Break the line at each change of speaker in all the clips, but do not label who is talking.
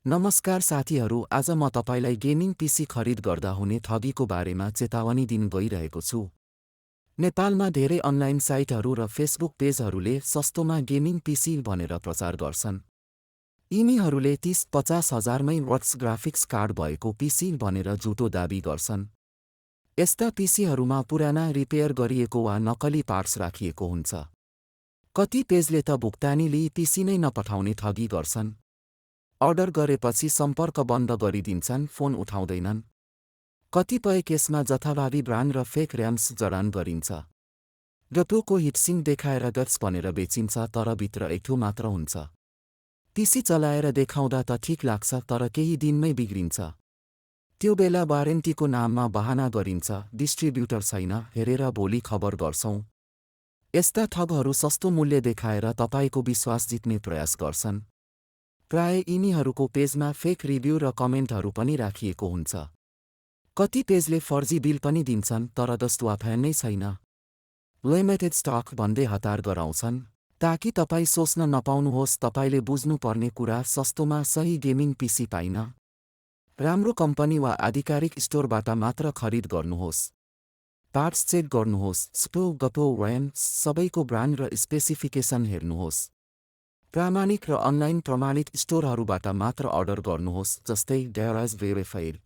नमस्कार साथीहरू, आज म तपाईलाई गेमिङ पिसी खरिद गर्दा हुने ठगीको बारेमा चेतावनी दिन गइरहेको छु। नेपालमा धेरै अनलाइन साइटहरू र फेसबुक पेजहरूले सस्तोमा गेमिङ पिसी भनेर प्रचार गर्छन्। यिनीहरूले 30-50 हजारमै वर्क्स ग्राफिक्स कार्ड भएको पिसी भनेर झुटो दाबी गर्छन्। यस्ता पिसीहरूमा पुराना रिपेयर गरिएको वा नक्कली पार्ट्स राखिएको हुन्छ। कति पेजले त भुक्तानी लिई पिसी नै नपठाउने ठगी गर्छन्। अर्डर गरेपछि सम्पर्क बन्द गरिदिन्छन्, फोन उठाउँदैनन्। कतिपय केसमा जथाभावी ब्रान्ड र फेक र्याम्स जडान गरिन्छ। रटोको हिटसिङ देखाएर गट्स भनेर बेचिन्छ, तर भित्र एकठो मात्र हुन्छ। पिसी चलाएर देखाउँदा त ठिक लाग्छ, तर केही दिनमै बिग्रिन्छ। त्यो बेला वारेन्टीको नाममा बहाना गरिन्छ, डिस्ट्रिब्युटर छैन, हेरेर भोलि खबर गर्छौं। यस्ता ठगहरू सस्तो मूल्य देखाएर तपाईको विश्वास जित्ने प्रयास गर्छन्। प्राय यिनीहरूको पेजमा फेक रिभ्यू र कमेन्टहरू पनि राखिएको हुन्छ। कति पेजले फर्जी बिल पनि दिन्छन्, तर दस्तुवाफा नै छैन। लिमिटेड स्टक भन्दै हतार गराउँछन्, ताकि तपाईँ सोच्न नपाउनुहोस्। तपाईले बुझ्नुपर्ने कुरा, सस्तोमा सही गेमिङ पिसी पाइन। राम्रो कम्पनी वा आधिकारिक स्टोरबाट मात्र खरिद गर्नुहोस्। पार्ट्स चेक गर्नुहोस्, स्पो गपो र्याम सबैको ब्रान्ड र स्पेसिफिकेसन हेर्नुहोस्। प्रामाणिक र अनलाइन प्रमाणित स्टोरहरूबाट मात्र अर्डर गर्नुहोस्, जस्तै डाराज नेपाल।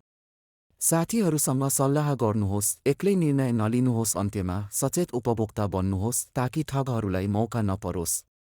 साथीहरूसँग सल्लाह गर्नुहोस्, एक्लै निर्णय नलिनुहोस्। अन्त्यमा सचेत उपभोक्ता बन्नुहोस्, ताकि ठगहरूलाई मौका नपरोस्।